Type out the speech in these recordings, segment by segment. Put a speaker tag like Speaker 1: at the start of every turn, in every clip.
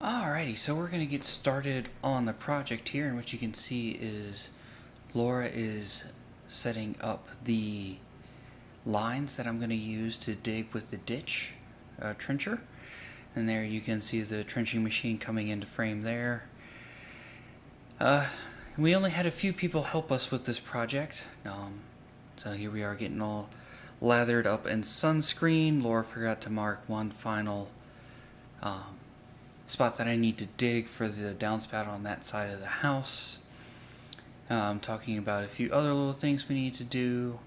Speaker 1: Alrighty, so we're going to get started on the project here, and what you can see is Laura is setting up the lines that I'm going to use to dig with the ditch trencher. And there you can see the trenching machine coming into frame there. We only had a few people help us with this project. So here we are getting all lathered up in sunscreen. Laura forgot to mark one final spot that I need to dig for the downspout on that side of the house. I'm talking about a few other little things we need to do.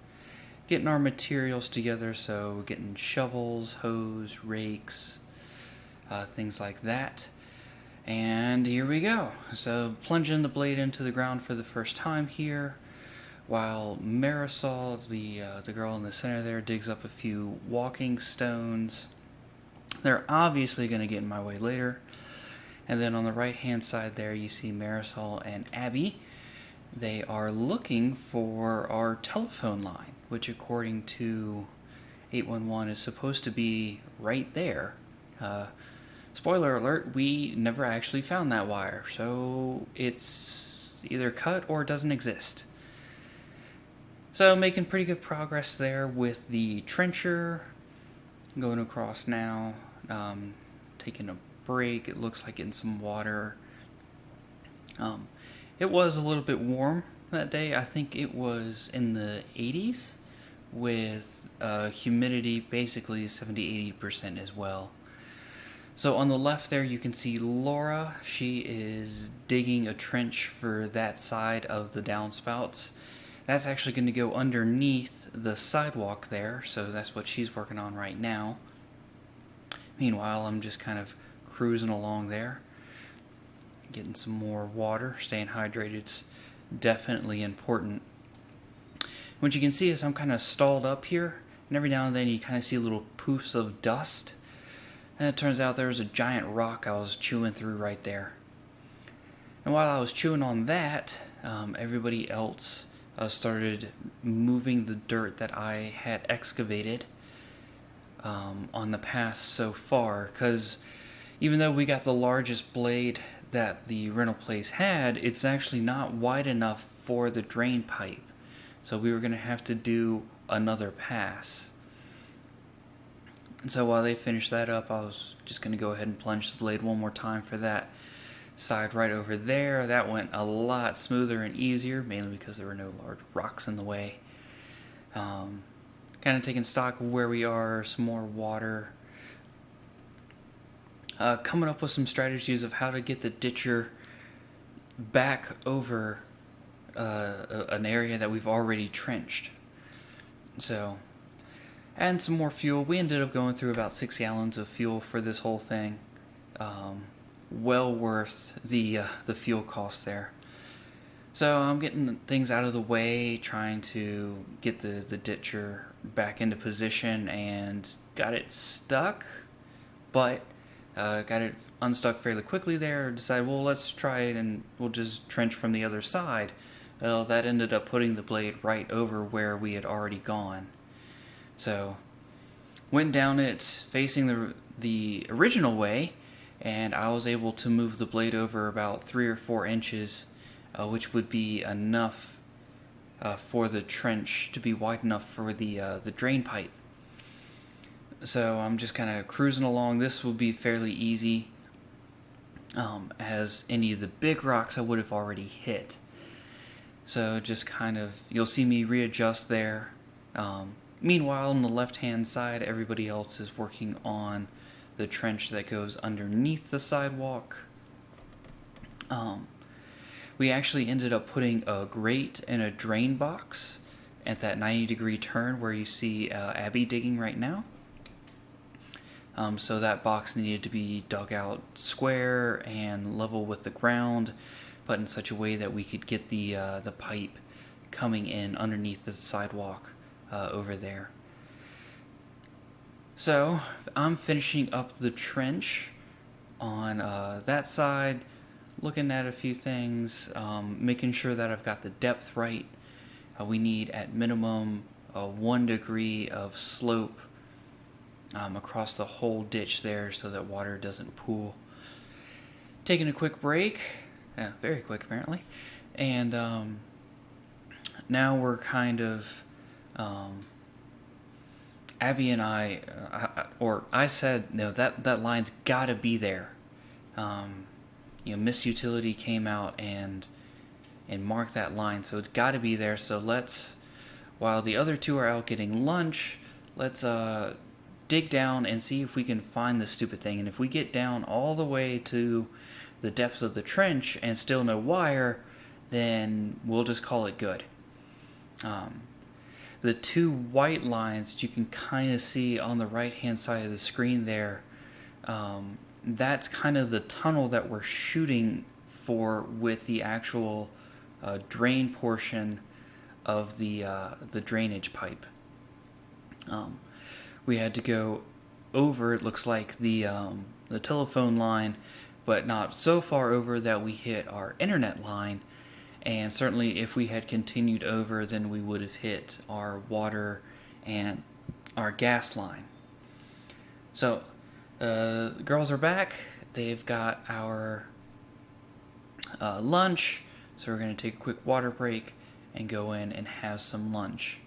Speaker 1: Getting our materials together, so getting shovels, hose, rakes, things like that. And here we go. So plunging the blade into the ground for the first time here, while Marisol, the girl in the center there, digs up a few walking stones. They're obviously going to get in my way later. And then on the right hand side there you see Marisol and Abby. They are looking for our telephone line, which according to 811 is supposed to be right there. Spoiler alert, we never actually found that wire, so it's either cut or doesn't exist. So making pretty good progress there with the trencher. Going across now, taking a break. It looks like getting some water. It was a little bit warm that day. I think it was in the 80s with humidity basically 70-80% as well. So on the left there you can see Laura. She is digging a trench for that side of the downspouts. That's actually going to go underneath the sidewalk there, so that's what she's working on right now. Meanwhile, I'm just kind of cruising along there, getting some more water, staying hydrated. It's definitely important. What you can see is I'm kind of stalled up here, and every now and then you kind of see little poofs of dust. And it turns out there was a giant rock I was chewing through right there. And while I was chewing on that, everybody else started moving the dirt that I had excavated on the path so far, because even though we got the largest blade that the rental place had, it's actually not wide enough for the drain pipe. So we were going to have to do another pass. And so while they finished that up, I was just going to go ahead and plunge the blade one more time for that side right over there. That went a lot smoother and easier, mainly because there were no large rocks in the way. Kind of taking stock of where we are, some more water. Coming up with some strategies of how to get the ditcher back over an area that we've already trenched. So, and some more fuel. We ended up going through about 6 gallons of fuel for this whole thing. Well worth the fuel cost there. So I'm getting things out of the way, trying to get the ditcher back into position, and got it stuck, but got it unstuck fairly quickly there. Decided, well, let's try it and we'll just trench from the other side. Well, that ended up putting the blade right over where we had already gone. So went down it facing the original way, and I was able to move the blade over about 3 or 4 inches, which would be enough for the trench to be wide enough for the drain pipe. So I'm just kind of cruising along. This will be fairly easy, as any of the big rocks I would have already hit. So just kind of, you'll see me readjust there. Meanwhile, on the left-hand side, everybody else is working on the trench that goes underneath the sidewalk. We actually ended up putting a grate and a drain box at that 90-degree turn where you see Abby digging right now. So that box needed to be dug out square and level with the ground, but in such a way that we could get the pipe coming in underneath the sidewalk over there. So I'm finishing up the trench on that side, looking at a few things, making sure that I've got the depth right. We need at minimum 1 degree of slope across the whole ditch there so that water doesn't pool. taking a quick break, very quick apparently, and now we're kind of, Abby and I said, no, that line's got to be there. Miss Utility came out and marked that line, so it's got to be there. So let's, while the other two are out getting lunch, let's dig down and see if we can find this stupid thing. And if we get down all the way to the depths of the trench and still no wire, then we'll just call it good. The two white lines that you can kind of see on the right hand side of the screen there, that's kind of the tunnel that we're shooting for with the actual drain portion of the drainage pipe. We had to go over, it looks like, the telephone line, but not so far over that we hit our internet line. And certainly if we had continued over, then we would have hit our water and our gas line. So the girls are back. They've got our lunch. So we're going to take a quick water break and go in and have some lunch.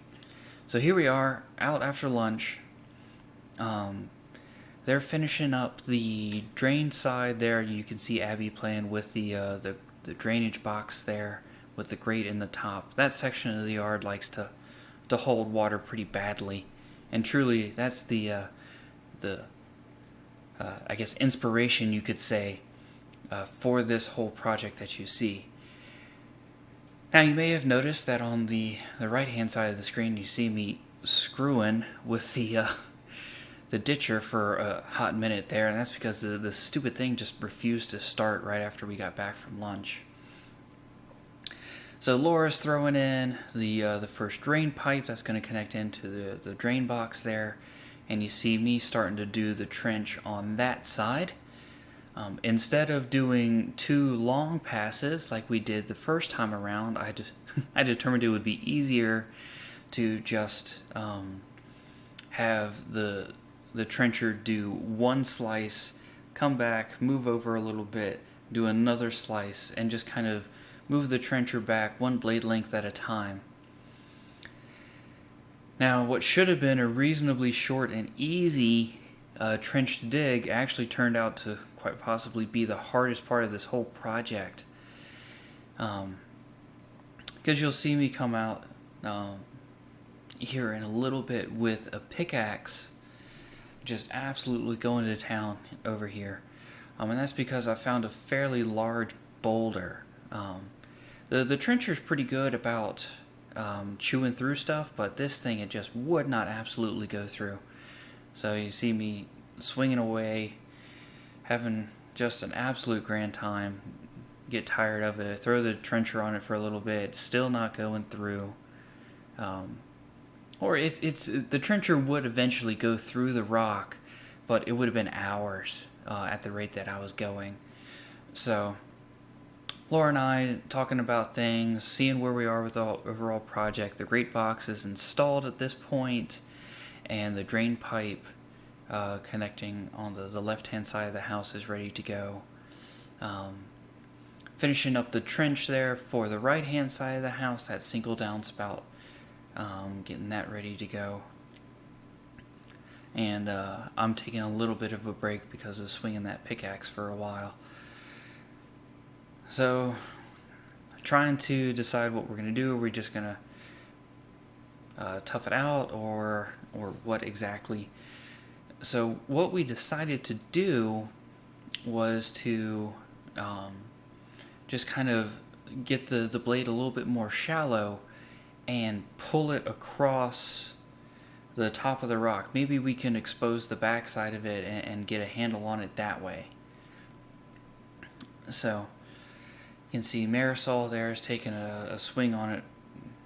Speaker 1: So here we are, out after lunch. They're finishing up the drain side there. You can see Abby playing with the drainage box there with the grate in the top. That section of the yard likes to hold water pretty badly, and truly that's the I guess inspiration, you could say, for this whole project that you see. Now you may have noticed that on the right hand side of the screen you see me screwing with the ditcher for a hot minute there, and that's because the stupid thing just refused to start right after we got back from lunch. So Laura's throwing in the first drain pipe that's going to connect into the drain box there, and you see me starting to do the trench on that side. Instead of doing 2 long passes like we did the first time around, I determined it would be easier to just have the trencher do 1 slice, come back, move over a little bit, do another slice, and just kind of move the trencher back 1 blade length at a time. Now, what should have been a reasonably short and easy trench to dig actually turned out to quite possibly be the hardest part of this whole project. Because you'll see me come out here in a little bit with a pickaxe, just absolutely going to town over here. And that's because I found a fairly large boulder. The trencher's pretty good about chewing through stuff, but this thing, it just would not absolutely go through. So you see me swinging away, having just an absolute grand time, get tired of it, throw the trencher on it for a little bit, still not going through. Or the trencher would eventually go through the rock, but it would have been hours at the rate that I was going. So Laura and I talking about things, seeing where we are with the overall project. The grate box is installed at this point, and the drain pipe connecting on the left-hand side of the house is ready to go. Finishing up the trench there for the right-hand side of the house, that single downspout, getting that ready to go. And I'm taking a little bit of a break because of swinging that pickaxe for a while. So, trying to decide what we're going to do. Are we just going to tough it out, or what exactly? So what we decided to do was to just kind of get the blade a little bit more shallow and pull it across the top of the rock. Maybe we can expose the back side of it and get a handle on it that way. So you can see Marisol there is taking a swing on it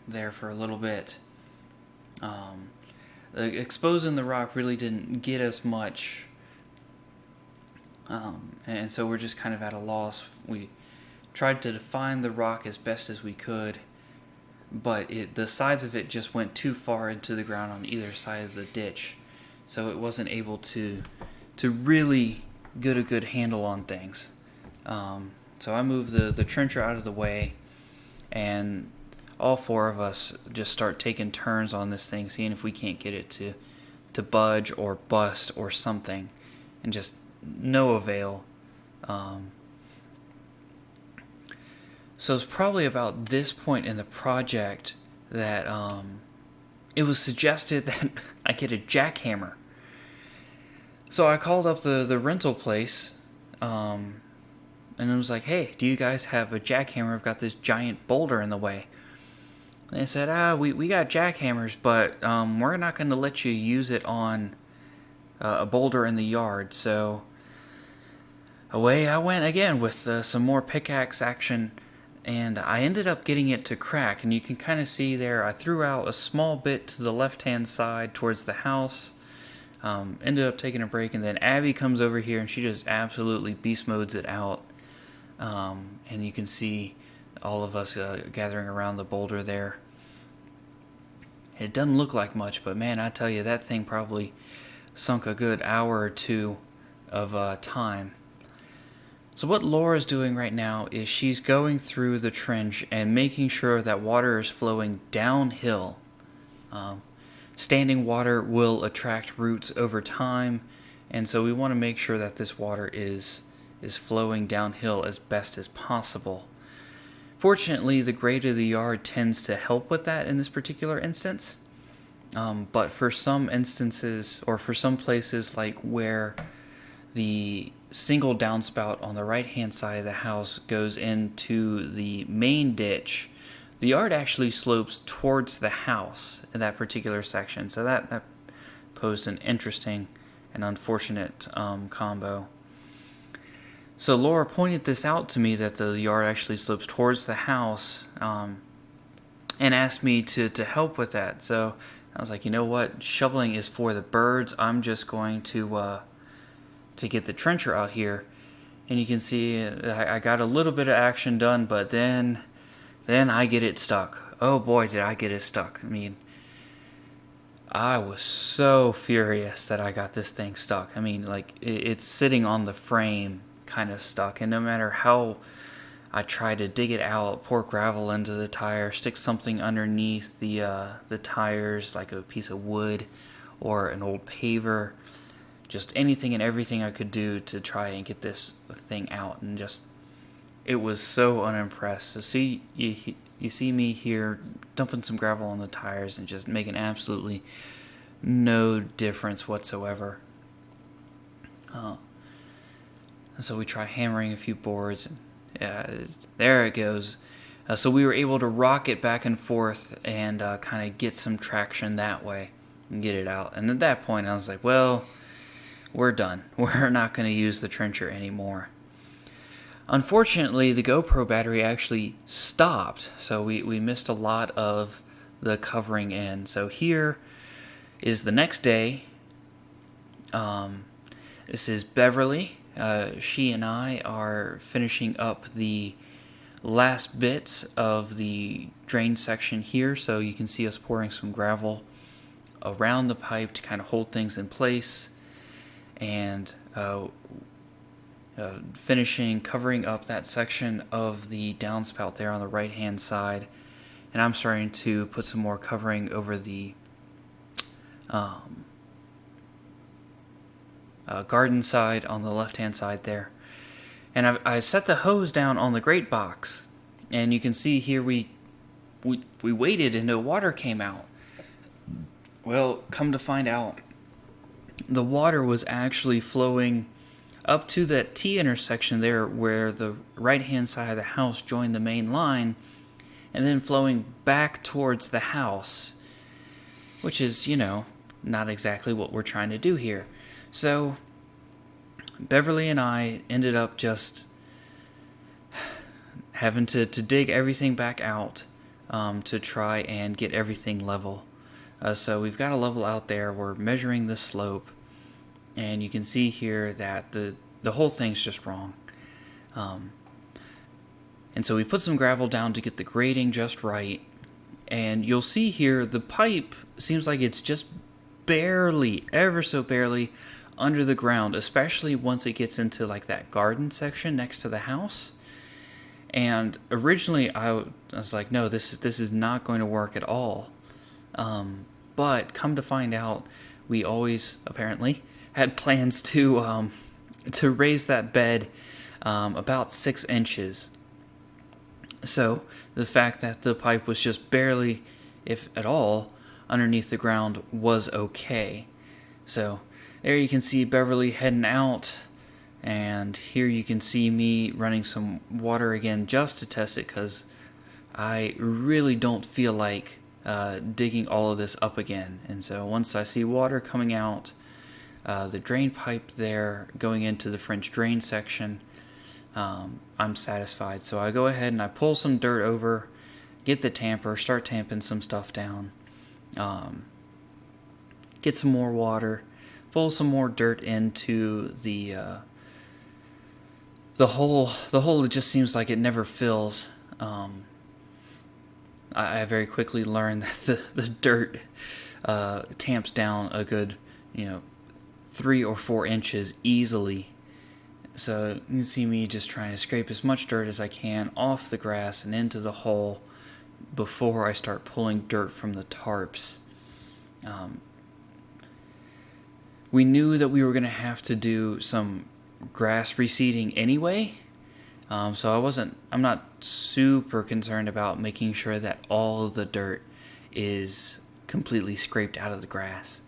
Speaker 1: there for a little bit. Exposing the rock really didn't get us much, and so we're just kind of at a loss. We tried to define the rock as best as we could, but the sides of it just went too far into the ground on either side of the ditch, so it wasn't able to really get a good handle on things. So I move the trencher out of the way, and all four of us just start taking turns on this thing, seeing if we can't get it to budge or bust or something, and just no avail. So it's probably about this point in the project that it was suggested that I get a jackhammer. So I called up the rental place, and it was like, hey, do you guys have a jackhammer? I've got this giant boulder in the way. And they said, we got jackhammers, but we're not going to let you use it on a boulder in the yard. So away I went again with some more pickaxe action, and I ended up getting it to crack. And you can kind of see there, I threw out a small bit to the left-hand side towards the house. Ended up taking a break, and then Abby comes over here, and she just absolutely beast modes it out. And you can see all of us gathering around the boulder there. It doesn't look like much, but man, I tell you, that thing probably sunk a good hour or two of time. So what Laura's doing right now is she's going through the trench and making sure that water is flowing downhill. Standing water will attract roots over time, and so we want to make sure that this water is flowing downhill as best as possible. Fortunately, the grade of the yard tends to help with that in this particular instance. But for some instances, or for some places like where the single downspout on the right-hand side of the house goes into the main ditch, the yard actually slopes towards the house in that particular section. So that posed an interesting and unfortunate combo. So Laura pointed this out to me, that the yard actually slopes towards the house, and asked me to help with that. So I was like, you know what? Shoveling is for the birds. I'm just going to get the trencher out here. And you can see I got a little bit of action done, but then I get it stuck. Oh boy, did I get it stuck. I mean, I was so furious that I got this thing stuck. I mean, like, it's sitting on the frame, kind of stuck, and no matter how I try to dig it out, pour gravel into the tire, stick something underneath the tires, like a piece of wood or an old paver, just anything and everything I could do to try and get this thing out, and just, it was so unimpressed. So see, you see me here dumping some gravel on the tires and just making absolutely no difference whatsoever. So we try hammering a few boards, and there it goes. So we were able to rock it back and forth and kind of get some traction that way and get it out. And at that point, I was like, well, we're done. We're not going to use the trencher anymore. Unfortunately, the GoPro battery actually stopped, so we missed a lot of the covering in. So here is the next day. This is Beverly. She and I are finishing up the last bits of the drain section here, so you can see us pouring some gravel around the pipe to kind of hold things in place, and finishing covering up that section of the downspout there on the right hand side. And I'm starting to put some more covering over the garden side on the left hand side there. And I set the hose down on the grate box, and you can see here we waited and no water came out. Well, come to find out, the water was actually flowing up to that T intersection there where the right hand side of the house joined the main line, and then flowing back towards the house, which is, not exactly what we're trying to do here. So Beverly and I ended up just having to dig everything back out to try and get everything level. So we've got a level out there. We're measuring the slope, and you can see here that the whole thing's just wrong. And so we put some gravel down to get the grading just right. And you'll see here the pipe seems like it's just barely, ever so barely, under the ground, especially once it gets into like that garden section next to the house. And originally I was like, no, this is not going to work at all. But come to find out, we always apparently had plans to raise that bed about 6 inches. So the fact that the pipe was just barely, if at all, underneath the ground was okay. So there you can see Beverly heading out, and here you can see me running some water again just to test it, because I really don't feel like digging all of this up again. And so once I see water coming out, the drain pipe there going into the French drain section, I'm satisfied. So I go ahead and I pull some dirt over, get the tamper, start tamping some stuff down, get some more water, pull some more dirt into the hole. The hole, it just seems like it never fills. I very quickly learned that the dirt tamps down a good 3 or 4 inches easily. So you can see me just trying to scrape as much dirt as I can off the grass and into the hole before I start pulling dirt from the tarps. We knew that we were going to have to do some grass reseeding anyway, so I'm not super concerned about making sure that all of the dirt is completely scraped out of the grass.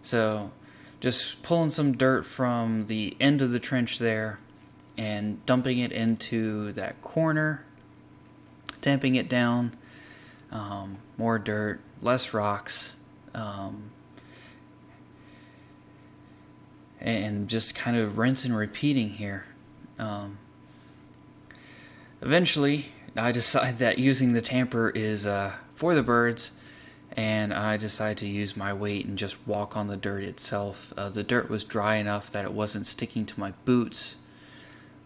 Speaker 1: So just pulling some dirt from the end of the trench there and dumping it into that corner, tamping it down, more dirt, less rocks, and just kind of rinse and repeating here. Eventually, I decide that using the tamper is for the birds, and I decide to use my weight and just walk on the dirt itself. The dirt was dry enough that it wasn't sticking to my boots,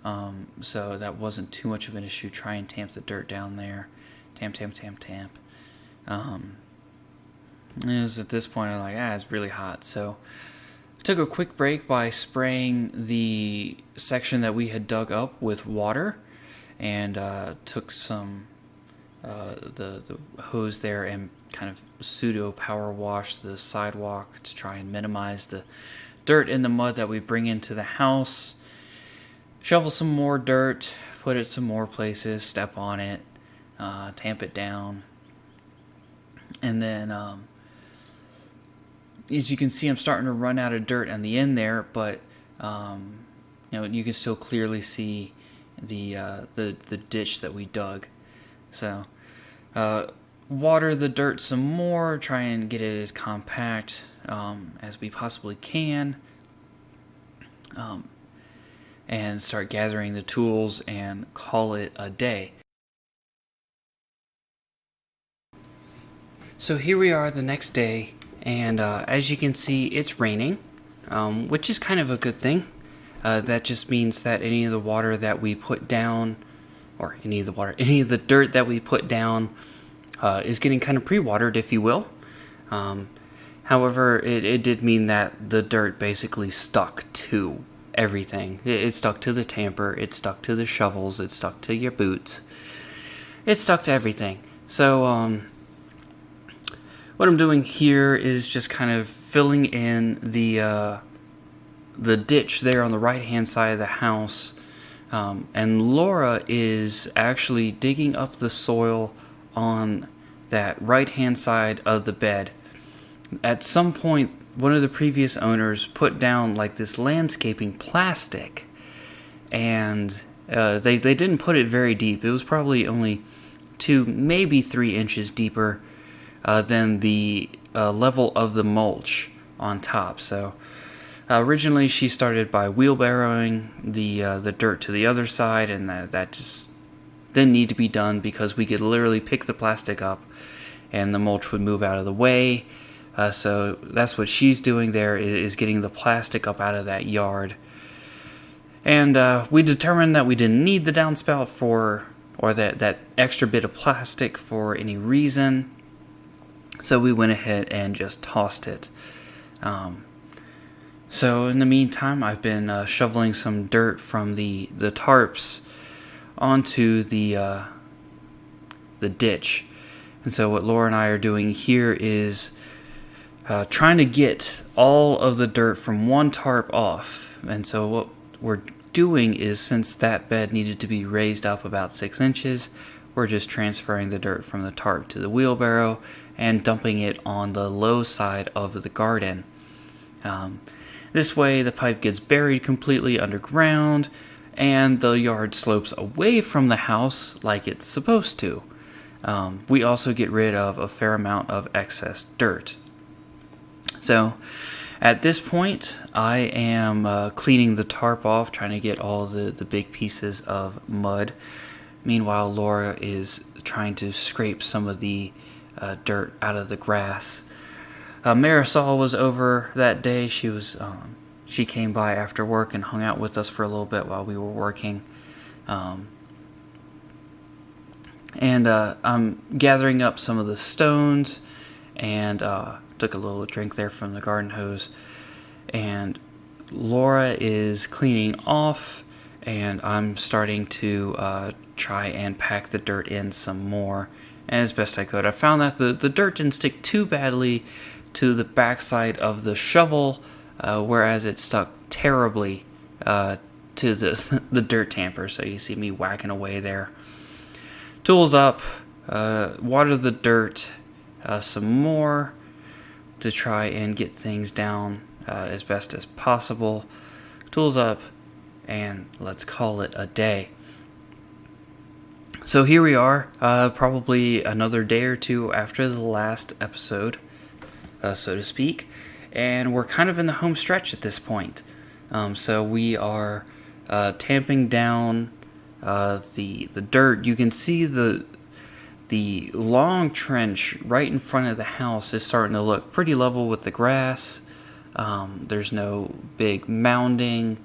Speaker 1: so that wasn't too much of an issue. Try and tamp the dirt down there. Tamp. It was at this point I'm like, it's really hot, so I took a quick break by spraying the section that we had dug up with water, and took some the hose there and kind of pseudo power wash the sidewalk to try and minimize the dirt and the mud that we bring into the house. Shovel some more dirt, put it some more places, step on it, tamp it down, and then as you can see, I'm starting to run out of dirt on the end there, but you can still clearly see the ditch that we dug. So water the dirt some more, try and get it as compact as we possibly can, and start gathering the tools and call it a day. So here we are the next day, and as you can see, it's raining, which is kind of a good thing. That just means that any of the water that we put down, or any of the dirt that we put down is getting kind of pre-watered, if you will. However, it did mean that the dirt basically stuck to everything. It stuck to the tamper, it stuck to the shovels, it stuck to your boots. It stuck to everything. So, what I'm doing here is just kind of filling in the ditch there on the right-hand side of the house. And Laura is actually digging up the soil on that right-hand side of the bed. At some point, one of the previous owners put down like this landscaping plastic, and they didn't put it very deep. It was probably only 2, maybe 3 inches deeper than the level of the mulch on top. So originally she started by wheelbarrowing the dirt to the other side, and that just didn't need to be done because we could literally pick the plastic up and the mulch would move out of the way. So that's what she's doing there, is getting the plastic up out of that yard. And we determined that we didn't need the downspout or that extra bit of plastic for any reason. So we went ahead and just tossed it. So in the meantime, I've been shoveling some dirt from the tarps onto the ditch. And so what Laura and I are doing here is trying to get all of the dirt from one tarp off. And so what we're doing is, since that bed needed to be raised up about 6 inches, we're just transferring the dirt from the tarp to the wheelbarrow and dumping it on the low side of the garden. This way the pipe gets buried completely underground and the yard slopes away from the house like it's supposed to. We also get rid of a fair amount of excess dirt. So at this point, I am cleaning the tarp off, trying to get all the big pieces of mud. Meanwhile, Laura is trying to scrape some of the dirt out of the grass. Marisol was over that day. She came by after work and hung out with us for a little bit while we were working. And I'm gathering up some of the stones, and took a little drink there from the garden hose. And Laura is cleaning off, and I'm starting to try and pack the dirt in some more as best I could. I found that the dirt didn't stick too badly to the backside of the shovel, whereas it stuck terribly to the dirt tamper. So you see me whacking away there. Tools up, water the dirt some more to try and get things down as best as possible. Tools up, and let's call it a day. So here we are, probably another day or two after the last episode, so to speak, and we're kind of in the home stretch at this point. So we are tamping down the dirt. You can see the long trench right in front of the house is starting to look pretty level with the grass. There's no big mounding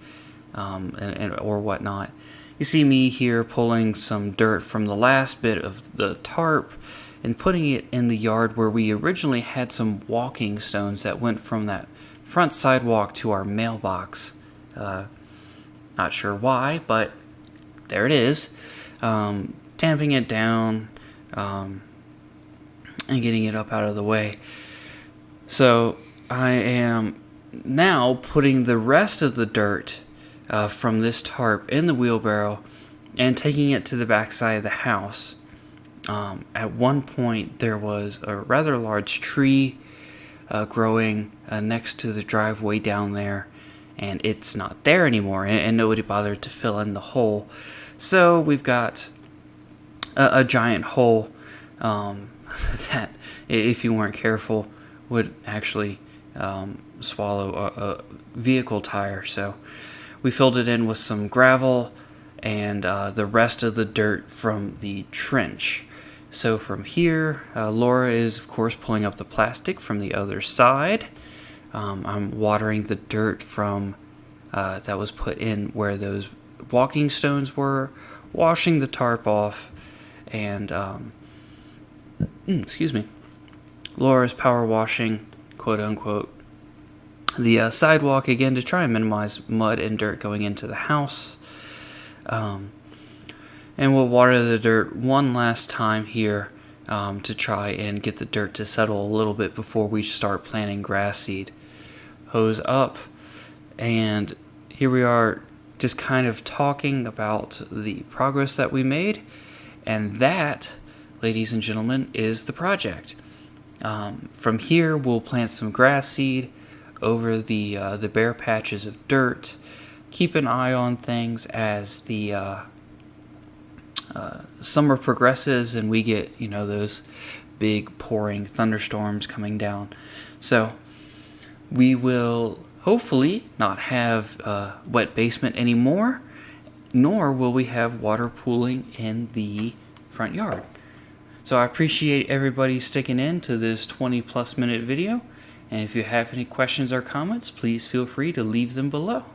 Speaker 1: or whatnot. You see me here pulling some dirt from the last bit of the tarp and putting it in the yard where we originally had some walking stones that went from that front sidewalk to our mailbox. Not sure why, but there it is. Tamping it down and getting it up out of the way. So I am now putting the rest of the dirt from this tarp in the wheelbarrow and taking it to the backside of the house. At one point, there was a rather large tree growing next to the driveway down there, and it's not there anymore, and nobody bothered to fill in the hole. So we've got a giant hole that, if you weren't careful, would actually swallow a vehicle tire. So we filled it in with some gravel and the rest of the dirt from the trench. So from here, Laura is, of course, pulling up the plastic from the other side. I'm watering the dirt from that was put in where those walking stones were, washing the tarp off, and excuse me, Laura's power washing, quote unquote, the sidewalk again to try and minimize mud and dirt going into the house. And we'll water the dirt one last time here to try and get the dirt to settle a little bit before we start planting grass seed. Hose up, and here we are just kind of talking about the progress that we made, and that, ladies and gentlemen, is the project. From here, we'll plant some grass seed over the bare patches of dirt. Keep an eye on things as the summer progresses and we get, those big pouring thunderstorms coming down. So we will hopefully not have a wet basement anymore, nor will we have water pooling in the front yard. So I appreciate everybody sticking in to this 20+ minute video. And if you have any questions or comments, please feel free to leave them below.